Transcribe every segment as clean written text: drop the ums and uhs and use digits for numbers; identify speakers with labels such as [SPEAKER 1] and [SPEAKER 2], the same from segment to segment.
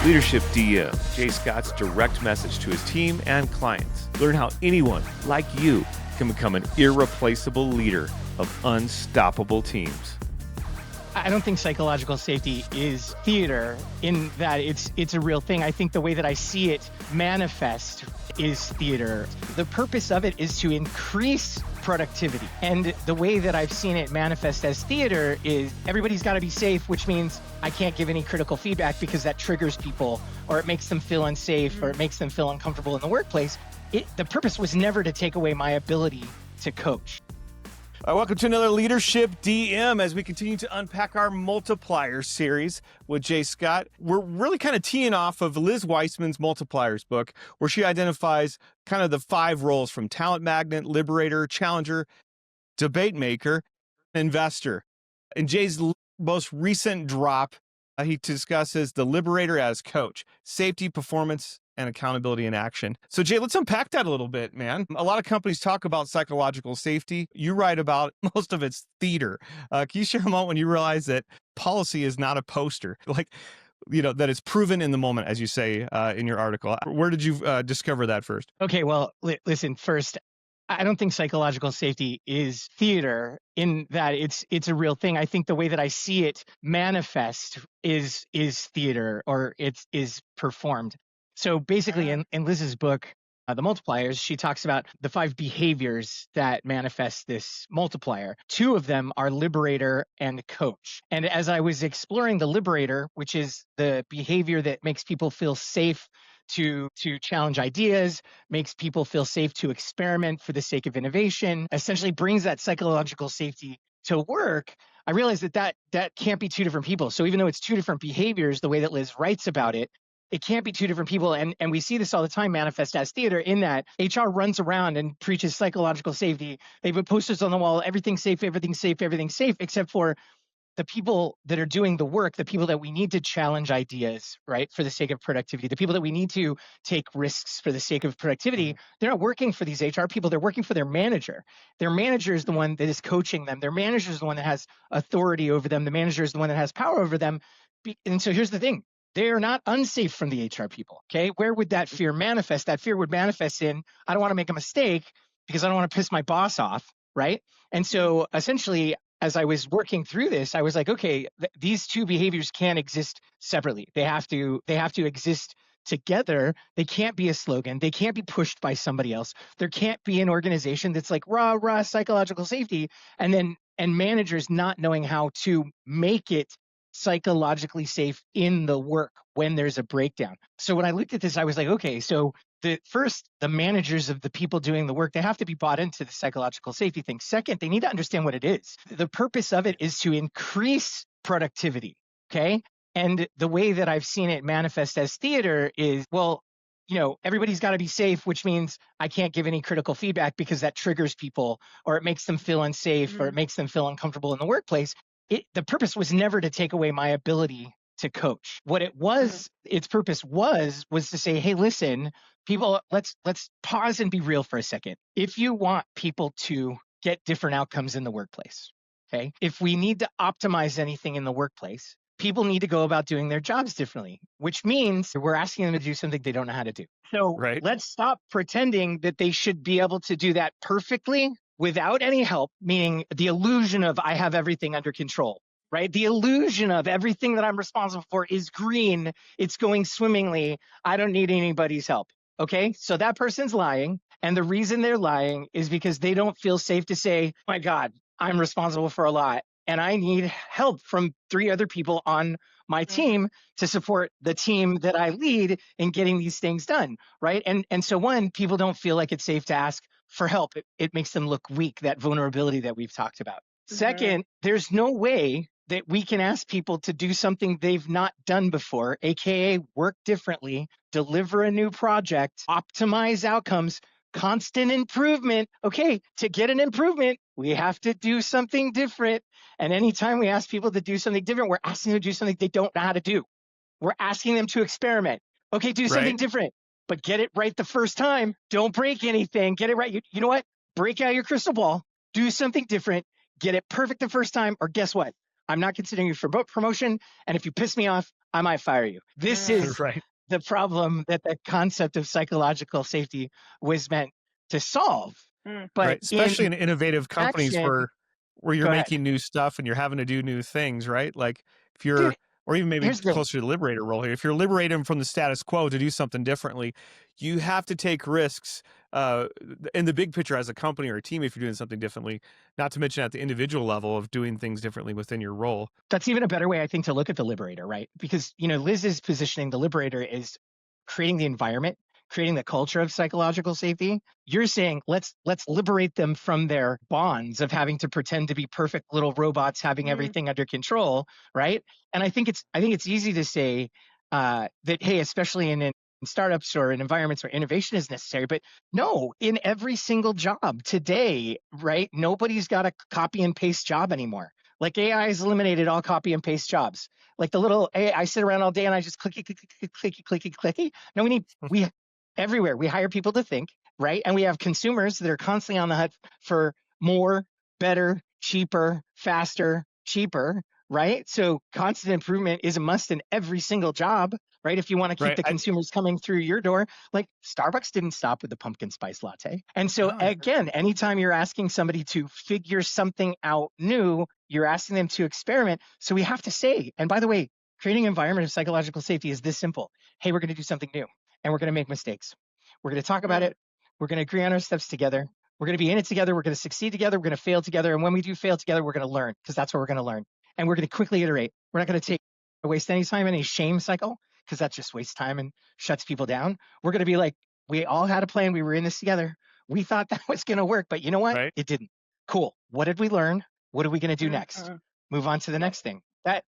[SPEAKER 1] Leadership DM, Jay Scott's direct message to his team and clients. Learn how anyone like you can become an irreplaceable leader of unstoppable teams.
[SPEAKER 2] I don't think psychological safety is theater in that it's a real thing. I think the way that I see it manifest is theater. The purpose of it is to increase productivity. And the way that I've seen it manifest as theater is everybody's got to be safe, which means I can't give any critical feedback because that triggers people or it makes them feel unsafe or it makes them feel uncomfortable in the workplace. The purpose was never to take away my ability to coach.
[SPEAKER 1] Welcome to another Leadership DM as we continue to unpack our Multipliers series with Jay Scott. We're really kind of teeing off of Liz Wiseman's Multipliers book, where she identifies kind of the 5 roles from talent magnet, liberator, challenger, debate maker, investor. In Jay's most recent drop, he discusses the liberator as coach, safety, performance, and accountability in action. So Jay, let's unpack that a little bit, man. A lot of companies talk about psychological safety. You write about most of it's theater. Can you share a moment when you realize that policy is not a poster? That it's proven in the moment, as you say in your article. Where did you discover that first?
[SPEAKER 2] Okay, well, listen, first, I don't think psychological safety is theater in that it's a real thing. I think the way that I see it manifest is theater or is performed. So basically in Liz's book, The Multipliers, she talks about the 5 behaviors that manifest this multiplier. 2 of them are liberator and coach. And as I was exploring the liberator, which is the behavior that makes people feel safe to challenge ideas, makes people feel safe to experiment for the sake of innovation, essentially brings that psychological safety to work, I realized that can't be 2 different people. So even though it's 2 different behaviors, the way that Liz writes about it, it can't be 2 different people. And we see this all the time manifest as theater in that HR runs around and preaches psychological safety. They put posters on the wall, everything's safe, everything's safe, everything's safe, except for the people that are doing the work, the people that we need to challenge ideas, right, for the sake of productivity, the people that we need to take risks for the sake of productivity. They're not working for these HR people. They're working for their manager. Their manager is the one that is coaching them. Their manager is the one that has authority over them. The manager is the one that has power over them. And so here's the thing. They are not unsafe from the HR people, okay? Where would that fear manifest? That fear would manifest in, I don't want to make a mistake because I don't want to piss my boss off, right? And so essentially, as I was working through this, I was like, okay, these 2 behaviors can't exist separately. They have to exist together. They can't be a slogan. They can't be pushed by somebody else. There can't be an organization that's like rah psychological safety, and managers not knowing how to make it psychologically safe in the work when there's a breakdown. So when I looked at this, I was like, okay, so the managers of the people doing the work, they have to be bought into the psychological safety thing. Second, they need to understand what it is. The purpose of it is to increase productivity, okay? And the way that I've seen it manifest as theater is, everybody's got to be safe, which means I can't give any critical feedback because that triggers people or it makes them feel unsafe or it makes them feel uncomfortable in the workplace. The purpose was never to take away my ability to coach. What it was, its purpose was to say, hey, listen, people, let's pause and be real for a second. If you want people to get different outcomes in the workplace, okay? If we need to optimize anything in the workplace, people need to go about doing their jobs differently, which means we're asking them to do something they don't know how to do. So Let's stop pretending that they should be able to do that perfectly without any help, meaning the illusion of I have everything under control, right? The illusion of everything that I'm responsible for is green. It's going swimmingly. I don't need anybody's help. Okay. So that person's lying. And the reason they're lying is because they don't feel safe to say, my God, I'm responsible for a lot. And I need help from 3 other people on my team to support the team that I lead in getting these things done. Right. And so people don't feel like it's safe to ask for help. It makes them look weak, that vulnerability that we've talked about. Second, there's no way that we can ask people to do something they've not done before, AKA work differently, deliver a new project, optimize outcomes, constant improvement. Okay, to get an improvement, we have to do something different. And anytime we ask people to do something different, we're asking them to do something they don't know how to do. We're asking them to experiment. Okay, do something different. But get it right the first time. Don't break anything. Get it right. You know what? Break out your crystal ball. Do something different. Get it perfect the first time. Or guess what? I'm not considering you for promotion. And if you piss me off, I might fire you. This is
[SPEAKER 1] Right.
[SPEAKER 2] the problem that the concept of psychological safety was meant to solve. But
[SPEAKER 1] Right. Especially in innovative companies
[SPEAKER 2] action,
[SPEAKER 1] where you're
[SPEAKER 2] go ahead.
[SPEAKER 1] making new stuff and you're having to do new things, right? Like if you're,
[SPEAKER 2] Dude,
[SPEAKER 1] or even maybe
[SPEAKER 2] here's the thing.
[SPEAKER 1] closer to the Liberator role here, if you're liberating from the status quo to do something differently, you have to take risks in the big picture as a company or a team if you're doing something differently, not to mention at the individual level of doing things differently within your role.
[SPEAKER 2] That's even a better way, I think, to look at the Liberator, right? Because, Liz is positioning the Liberator is creating the environment, creating the culture of psychological safety. You're saying let's liberate them from their bonds of having to pretend to be perfect little robots, having everything under control, right? And I think it's easy to say that, hey, especially in startups or in environments where innovation is necessary, but no, in every single job today, right? Nobody's got a copy and paste job anymore. Like AI has eliminated all copy and paste jobs. Like the little I sit around all day and I just clicky. No, we everywhere. We hire people to think, right? And we have consumers that are constantly on the hunt for more, better, cheaper, faster, cheaper, right? So constant improvement is a must in every single job, right? If you want to keep the consumers coming through your door, like Starbucks didn't stop with the pumpkin spice latte. And so again, anytime you're asking somebody to figure something out new, you're asking them to experiment. So we have to say, and by the way, creating an environment of psychological safety is this simple. Hey, we're going to do something new and we're going to make mistakes. We're going to talk about it. We're going to agree on our steps together. We're going to be in it together. We're going to succeed together. We're going to fail together. And when we do fail together, we're going to learn because that's what we're going to learn. And we're going to quickly iterate. We're not going to waste any time in a shame cycle because that just wastes time and shuts people down. We're going to be like, we all had a plan. We were in this together. We thought that was going to work, but you know what? It didn't. Cool. What did we learn? What are we going to do next? Move on to the next thing. What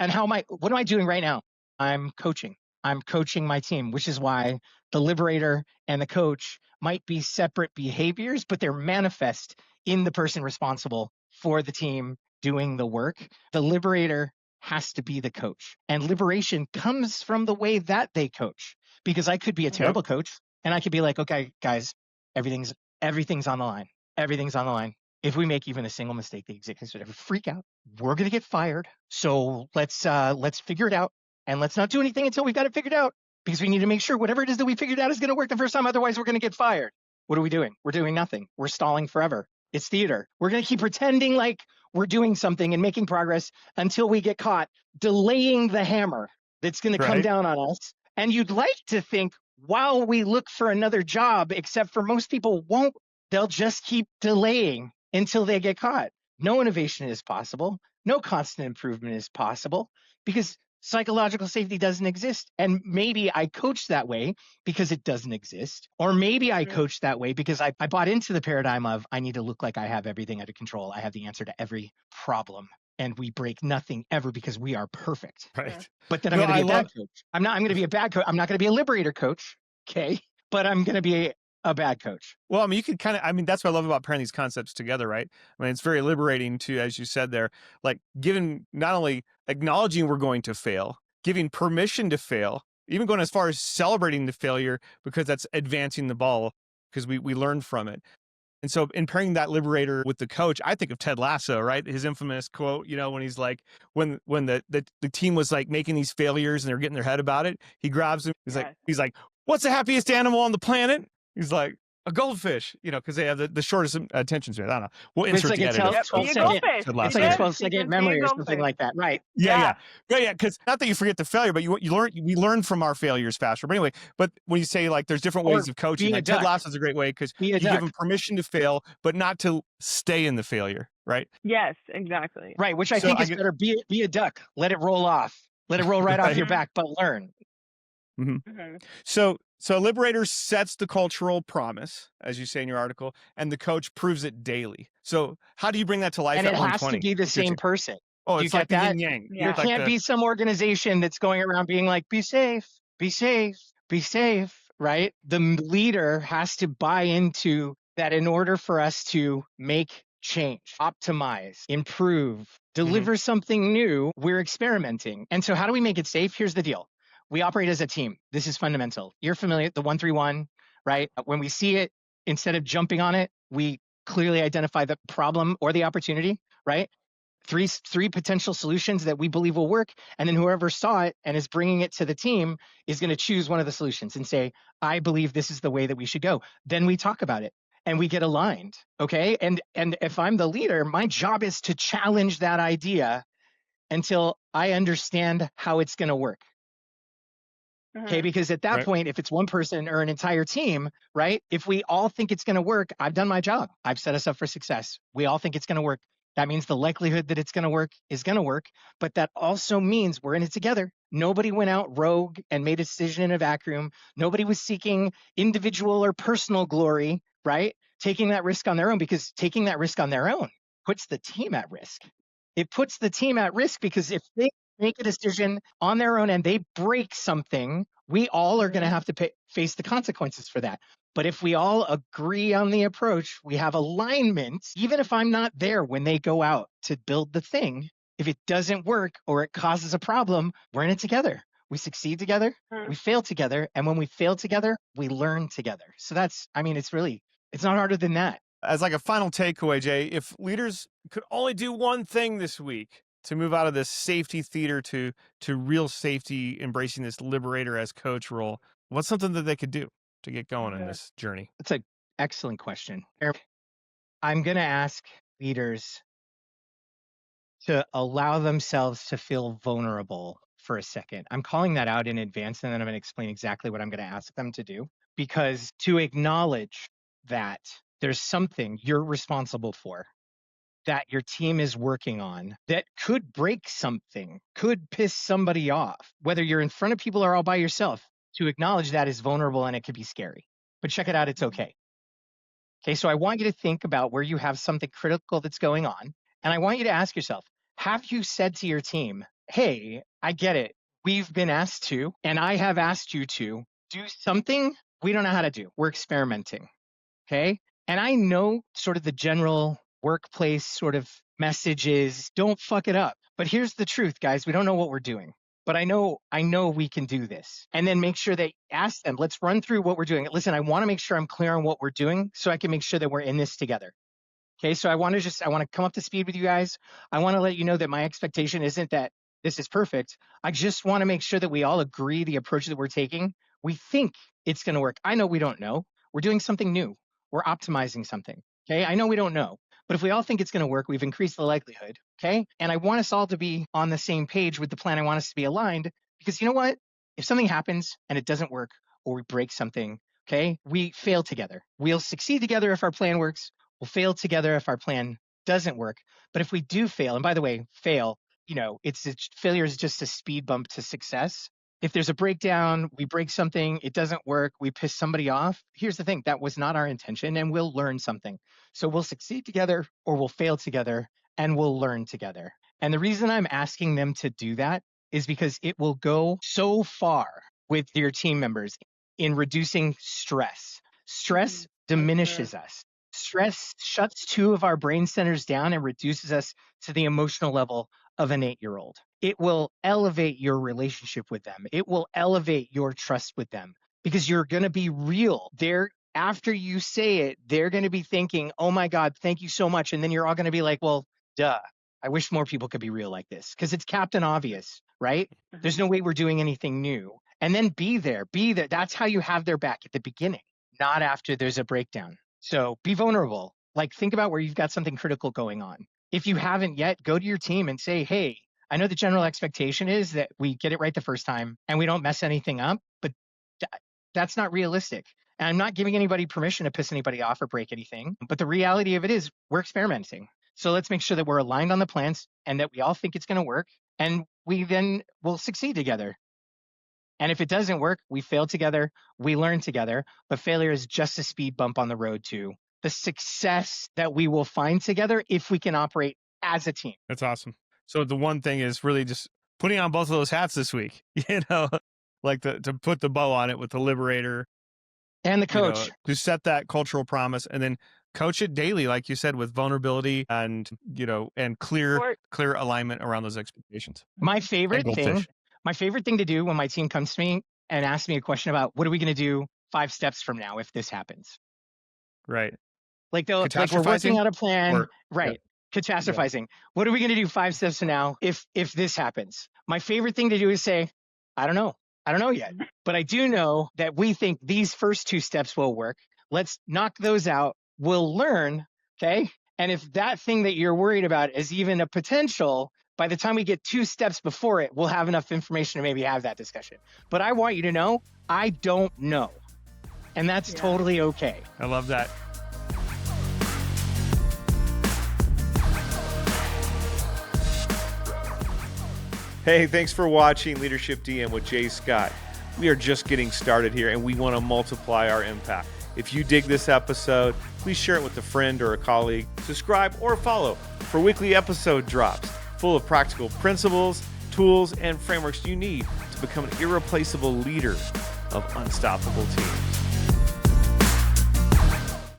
[SPEAKER 2] am I doing right now? I'm coaching my team, which is why the Liberator and the coach might be separate behaviors, but they're manifest in the person responsible for the team doing the work. The Liberator has to be the coach, and liberation comes from the way that they coach, because I could be a terrible coach and I could be like, okay, guys, everything's on the line. Everything's on the line. If we make even a single mistake, the executives would ever freak out. We're going to get fired. So let's figure it out. And let's not do anything until we've got it figured out, because we need to make sure whatever it is that we figured out is going to work the first time. Otherwise, we're going to get fired. What are we doing? We're doing nothing. We're stalling forever. It's theater. We're going to keep pretending like we're doing something and making progress until we get caught delaying the hammer that's going to come down on us. And you'd like to think while we look for another job, except for most people won't. They'll just keep delaying until they get caught. No innovation is possible. No constant improvement is possible because psychological safety doesn't exist. And maybe I coach that way because it doesn't exist. Or maybe I coach that way because I bought into the paradigm of I need to look like I have everything under control. I have the answer to every problem. And we break nothing ever because we are perfect.
[SPEAKER 1] Right.
[SPEAKER 2] But then I'm going to be a bad coach. I'm going to be a bad coach. I'm not going to be a Liberator coach. Okay. But I'm going to be a bad coach.
[SPEAKER 1] Well, I mean, you can that's what I love about pairing these concepts together, right? I mean, it's very liberating to, as you said there, like giving, not only acknowledging we're going to fail, giving permission to fail, even going as far as celebrating the failure, because that's advancing the ball because we learned from it. And so in pairing that Liberator with the coach, I think of Ted Lasso, right? His infamous quote, when he's like, when the team was like making these failures and they're getting their head about it, he grabs him. He's like, what's the happiest animal on the planet? He's like, a goldfish, because they have the shortest attention span. I don't know. We'll insert the edit.
[SPEAKER 2] It's like a 12-second memory or something like that, right?
[SPEAKER 1] Yeah. Because not that you forget the failure, but we learn from our failures faster. But anyway, but when you say like there's different ways of coaching, like Ted Lasso is a great way because you give them permission to fail, but not to stay in the failure, right?
[SPEAKER 3] Yes, exactly.
[SPEAKER 2] Right, which I think is better. Be a duck. Let it roll off. Let it roll right off your back, but learn.
[SPEAKER 1] So Liberator sets the cultural promise, as you say in your article, and the coach proves it daily. So how do you bring that to life
[SPEAKER 2] and
[SPEAKER 1] at 120?
[SPEAKER 2] And it has to be the same person.
[SPEAKER 1] Oh,
[SPEAKER 2] it's
[SPEAKER 1] like
[SPEAKER 2] the
[SPEAKER 1] yin yang.
[SPEAKER 2] Yeah. There can't be some organization that's going around being like, be safe, right? The leader has to buy into that in order for us to make change, optimize, improve, deliver something new. We're experimenting. And so how do we make it safe? Here's the deal. We operate as a team. This is fundamental. You're familiar with the 1-3-1, right? When we see it, instead of jumping on it, we clearly identify the problem or the opportunity, right? three potential solutions that we believe will work, and then whoever saw it and is bringing it to the team is going to choose one of the solutions and say, I believe this is the way that we should go. Then we talk about it and we get aligned. Okay. And if I'm the leader, my job is to challenge that idea until I understand how it's going to work. Okay, because at that point, if it's one person or an entire team, right? If we all think it's going to work, I've done my job. I've set us up for success. We all think it's going to work. That means the likelihood that it's going to work is going to work. But that also means we're in it together. Nobody went out rogue and made a decision in a vacuum. Nobody was seeking individual or personal glory, right? Taking that risk on their own, because taking that risk on their own puts the team at risk. It puts the team at risk because if they make a decision on their own and they break something, we all are going to have to face the consequences for that. But if we all agree on the approach, we have alignment, even if I'm not there when they go out to build the thing, if it doesn't work or it causes a problem, we're in it together. We succeed together, we fail together. And when we fail together, we learn together. So it's not harder than that.
[SPEAKER 1] As like a final takeaway, Jay, if leaders could only do one thing this week to move out of this safety theater to real safety, embracing this liberator as coach role, what's something that they could do to get going in this journey?
[SPEAKER 2] That's an excellent question. I'm going to ask leaders to allow themselves to feel vulnerable for a second. I'm calling that out in advance, and then I'm going to explain exactly what I'm going to ask them to do, because to acknowledge that there's something you're responsible for that your team is working on that could break something, could piss somebody off, whether you're in front of people or all by yourself. To acknowledge that is vulnerable and it could be scary. But check it out, it's okay. Okay, so I want you to think about where you have something critical that's going on. And I want you to ask yourself, have you said to your team, hey, I get it. We've been asked to, and I have asked you to do something we don't know how to do. We're experimenting. Okay. And I know sort of the general workplace sort of message is don't fuck it up. But here's the truth, guys. We don't know what we're doing. But I know we can do this. And then make sure they ask them, let's run through what we're doing. Listen, I want to make sure I'm clear on what we're doing so I can make sure that we're in this together. Okay, so I want to come up to speed with you guys. I want to let you know that my expectation isn't that this is perfect. I just want to make sure that we all agree the approach that we're taking. We think it's going to work. I know we don't know. We're doing something new. We're optimizing something. Okay, I know we don't know. But if we all think it's going to work, we've increased the likelihood. Okay, and I want us all to be on the same page with the plan. I want us to be aligned, because you know what? If something happens and it doesn't work, or we break something, okay, we fail together. We'll succeed together if our plan works. We'll fail together if our plan doesn't work. But if we do fail, and by the way, fail, failure is just a speed bump to success. If there's a breakdown, we break something, it doesn't work, we piss somebody off. Here's the thing, that was not our intention, and we'll learn something. So we'll succeed together or we'll fail together, and we'll learn together. And the reason I'm asking them to do that is because it will go so far with your team members in reducing stress. Stress diminishes us. Stress shuts two of our brain centers down and reduces us to the emotional level of an 8-year-old. It will elevate your relationship with them. It will elevate your trust with them, because you're going to be real. After you say it, they're going to be thinking, oh my God, thank you so much. And then you're all going to be like, well, duh. I wish more people could be real like this, because it's Captain Obvious, right? There's no way we're doing anything new. And then be there. That's how you have their back at the beginning, not after there's a breakdown. So be vulnerable. Like, think about where you've got something critical going on. If you haven't yet, go to your team and say, hey, I know the general expectation is that we get it right the first time and we don't mess anything up, but that's not realistic. And I'm not giving anybody permission to piss anybody off or break anything. But the reality of it is we're experimenting. So let's make sure that we're aligned on the plans and that we all think it's going to work. And we then will succeed together. And if it doesn't work, we fail together, we learn together. But failure is just a speed bump on the road to the success that we will find together if we can operate as a team.
[SPEAKER 1] That's awesome. So the one thing is really just putting on both of those hats this week, like to put the bow on it with the Liberator
[SPEAKER 2] and the coach,
[SPEAKER 1] to set that cultural promise and then coach it daily, like you said, with vulnerability and clear alignment around those expectations.
[SPEAKER 2] My favorite thing to do when my team comes to me and asks me a question about what are we going to do 5 steps from now if this happens?
[SPEAKER 1] Right.
[SPEAKER 2] Like we're working out a plan. Right. Catastrophizing. What are we going to do 5 steps from now if this happens? My favorite thing to do is say, I don't know. I don't know yet. But I do know that we think these first 2 steps will work. Let's knock those out. We'll learn. Okay. And if that thing that you're worried about is even a potential, by the time we get 2 steps before it, we'll have enough information to maybe have that discussion. But I want you to know, I don't know. And that's totally okay.
[SPEAKER 1] I love that. Hey, thanks for watching Leadership DM with Jay Scott. We are just getting started here and we want to multiply our impact. If you dig this episode, please share it with a friend or a colleague. Subscribe or follow for weekly episode drops full of practical principles, tools, and frameworks you need to become an irreplaceable leader of unstoppable teams.